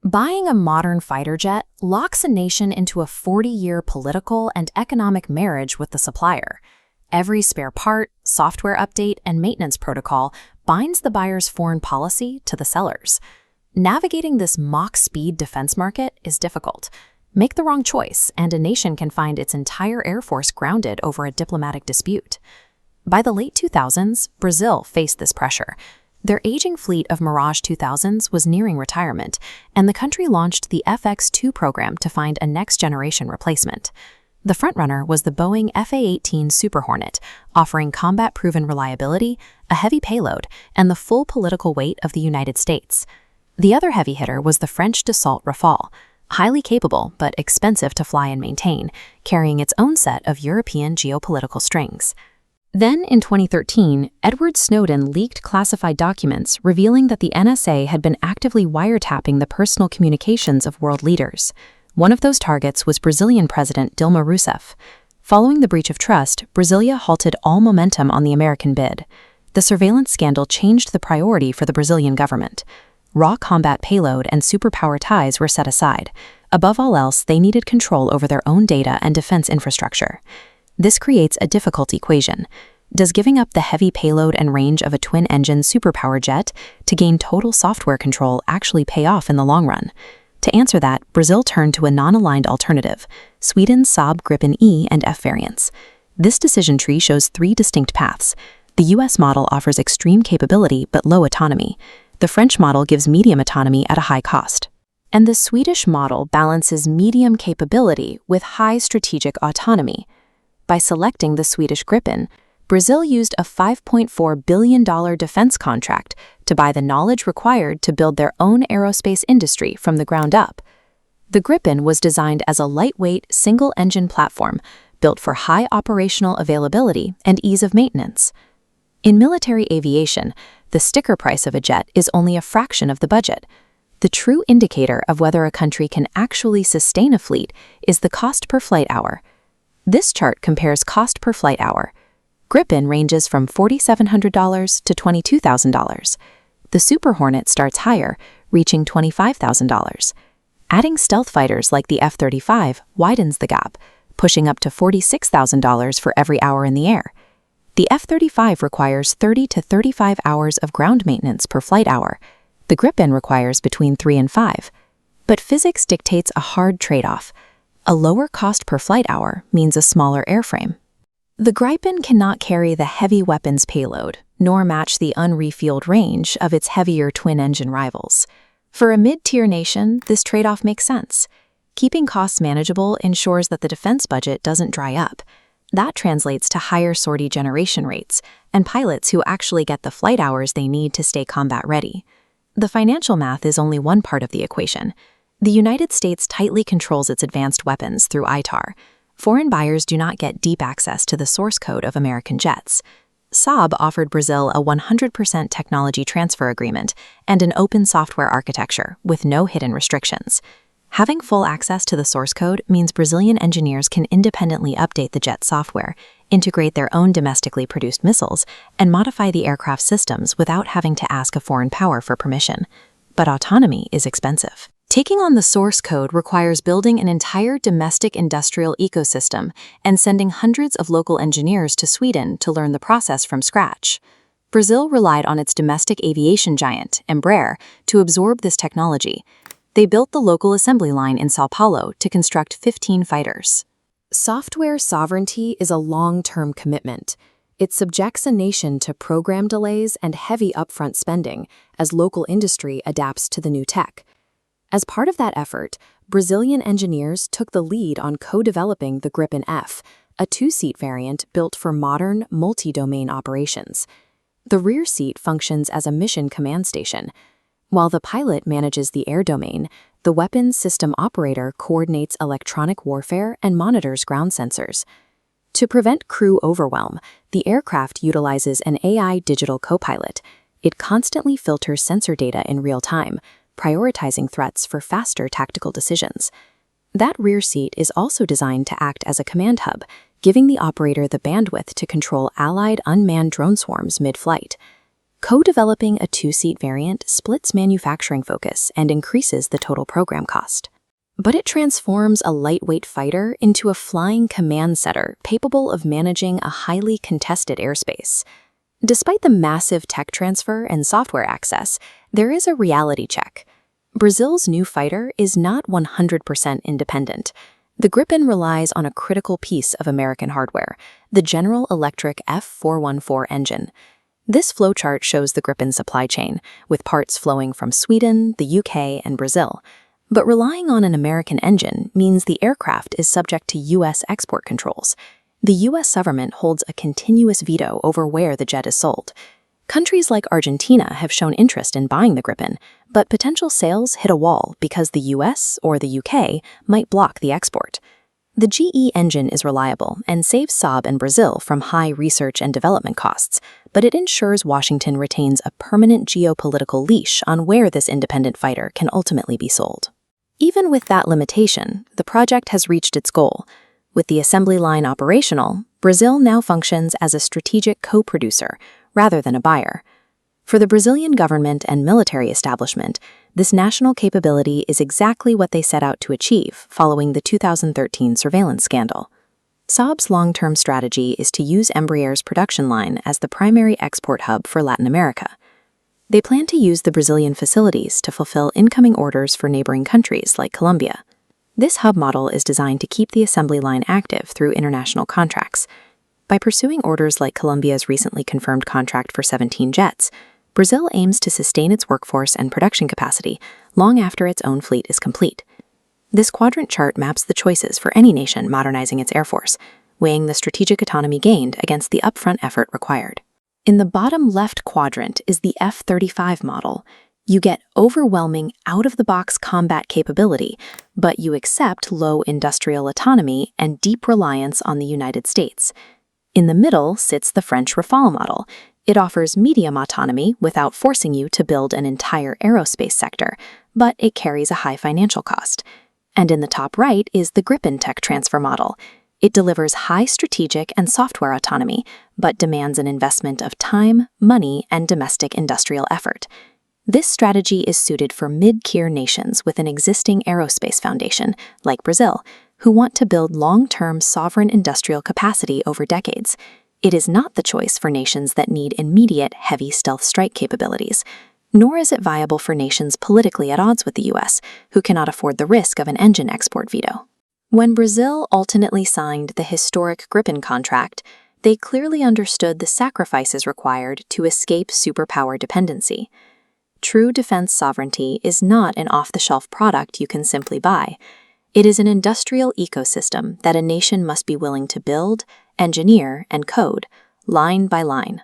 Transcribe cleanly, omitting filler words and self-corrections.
Buying a modern fighter jet locks a nation into a 40-year political and economic marriage with the supplier. Every spare part, software update, and maintenance protocol binds the buyer's foreign policy to the sellers. Navigating this Mach-speed defense market is difficult. Make the wrong choice, and a nation can find its entire air force grounded over a diplomatic dispute. By the late 2000s, Brazil faced this pressure. Their aging fleet of Mirage 2000s was nearing retirement, and the country launched the FX2 program to find a next-generation replacement. The frontrunner was the Boeing F-18 Super Hornet, offering combat-proven reliability, a heavy payload, and the full political weight of the United States. The other heavy hitter was the French Dassault Rafale, highly capable but expensive to fly and maintain, carrying its own set of European geopolitical strings. Then, in 2013, Edward Snowden leaked classified documents revealing that the NSA had been actively wiretapping the personal communications of world leaders. One of those targets was Brazilian President Dilma Rousseff. Following the breach of trust, Brasilia halted all momentum on the American bid. The surveillance scandal changed the priority for the Brazilian government. Raw combat payload and superpower ties were set aside. Above all else, they needed control over their own data and defense infrastructure. This creates a difficult equation. Does giving up the heavy payload and range of a twin-engine superpower jet to gain total software control actually pay off in the long run? To answer that, Brazil turned to a non-aligned alternative, Sweden's Saab Gripen E and F variants. This decision tree shows three distinct paths. The US model offers extreme capability but low autonomy. The French model gives medium autonomy at a high cost. And the Swedish model balances medium capability with high strategic autonomy. By selecting the Swedish Gripen, Brazil used a $5.4 billion defense contract to buy the knowledge required to build their own aerospace industry from the ground up. The Gripen was designed as a lightweight, single-engine platform built for high operational availability and ease of maintenance. In military aviation, the sticker price of a jet is only a fraction of the budget. The true indicator of whether a country can actually sustain a fleet is the cost per flight hour. This chart compares cost per flight hour. Gripen ranges from $4,700 to $22,000. The Super Hornet starts higher, reaching $25,000. Adding stealth fighters like the F-35 widens the gap, pushing up to $46,000 for every hour in the air. The F-35 requires 30 to 35 hours of ground maintenance per flight hour. The Gripen requires between 3 and 5. But physics dictates a hard trade-off. A lower cost per flight hour means a smaller airframe. The Gripen cannot carry the heavy weapons payload, nor match the unrefueled range of its heavier twin-engine rivals. For a mid-tier nation, this trade-off makes sense. Keeping costs manageable ensures that the defense budget doesn't dry up. That translates to higher sortie generation rates and pilots who actually get the flight hours they need to stay combat ready. The financial math is only one part of the equation. The United States tightly controls its advanced weapons through ITAR. Foreign buyers do not get deep access to the source code of American jets. Saab offered Brazil a 100% technology transfer agreement and an open software architecture with no hidden restrictions. Having full access to the source code means Brazilian engineers can independently update the jet software, integrate their own domestically produced missiles, and modify the aircraft systems without having to ask a foreign power for permission. But autonomy is expensive. Taking on the source code requires building an entire domestic industrial ecosystem and sending hundreds of local engineers to Sweden to learn the process from scratch. Brazil relied on its domestic aviation giant, Embraer, to absorb this technology. They built the local assembly line in São Paulo to construct 15 fighters. Software sovereignty is a long-term commitment. It subjects a nation to program delays and heavy upfront spending as local industry adapts to the new tech. As part of that effort, Brazilian engineers took the lead on co-developing the Gripen F, a two-seat variant built for modern, multi-domain operations. The rear seat functions as a mission command station. While the pilot manages the air domain, the weapons system operator coordinates electronic warfare and monitors ground sensors. To prevent crew overwhelm, the aircraft utilizes an AI digital co-pilot. It constantly filters sensor data in real time, prioritizing threats for faster tactical decisions. That rear seat is also designed to act as a command hub, giving the operator the bandwidth to control allied unmanned drone swarms mid-flight. Co-developing a two-seat variant splits manufacturing focus and increases the total program cost. But it transforms a lightweight fighter into a flying command center capable of managing a highly contested airspace. Despite the massive tech transfer and software access, there is a reality check. Brazil's new fighter is not 100% independent. The Gripen relies on a critical piece of American hardware, the General Electric F-414 engine. This flowchart shows the Gripen supply chain, with parts flowing from Sweden, the UK, and Brazil. But relying on an American engine means the aircraft is subject to U.S. export controls. The U.S. government holds a continuous veto over where the jet is sold. Countries like Argentina have shown interest in buying the Gripen, but potential sales hit a wall because the US or the UK might block the export. The GE engine is reliable and saves Saab and Brazil from high research and development costs, but it ensures Washington retains a permanent geopolitical leash on where this independent fighter can ultimately be sold. Even with that limitation, the project has reached its goal. With the assembly line operational, Brazil now functions as a strategic co-producer rather than a buyer. For the Brazilian government and military establishment, this national capability is exactly what they set out to achieve following the 2013 surveillance scandal. Saab's long-term strategy is to use Embraer's production line as the primary export hub for Latin America. They plan to use the Brazilian facilities to fulfill incoming orders for neighboring countries like Colombia. This hub model is designed to keep the assembly line active through international contracts. By pursuing orders like Colombia's recently confirmed contract for 17 jets, Brazil aims to sustain its workforce and production capacity long after its own fleet is complete. This quadrant chart maps the choices for any nation modernizing its air force, weighing the strategic autonomy gained against the upfront effort required. In the bottom left quadrant is the F-35 model. You get overwhelming, out-of-the-box combat capability, but you accept low industrial autonomy and deep reliance on the United States. In the middle sits the French Rafale model. It offers medium autonomy without forcing you to build an entire aerospace sector, but it carries a high financial cost. And in the top right is the Gripen tech transfer model. It delivers high strategic and software autonomy, but demands an investment of time, money, and domestic industrial effort. This strategy is suited for mid-tier nations with an existing aerospace foundation, like Brazil, who want to build long-term sovereign industrial capacity over decades. It is not the choice for nations that need immediate heavy stealth strike capabilities, nor is it viable for nations politically at odds with the U.S., who cannot afford the risk of an engine export veto. When Brazil ultimately signed the historic Gripen contract, they clearly understood the sacrifices required to escape superpower dependency. True defense sovereignty is not an off-the-shelf product you can simply buy. It is an industrial ecosystem that a nation must be willing to build, engineer, and code, line by line.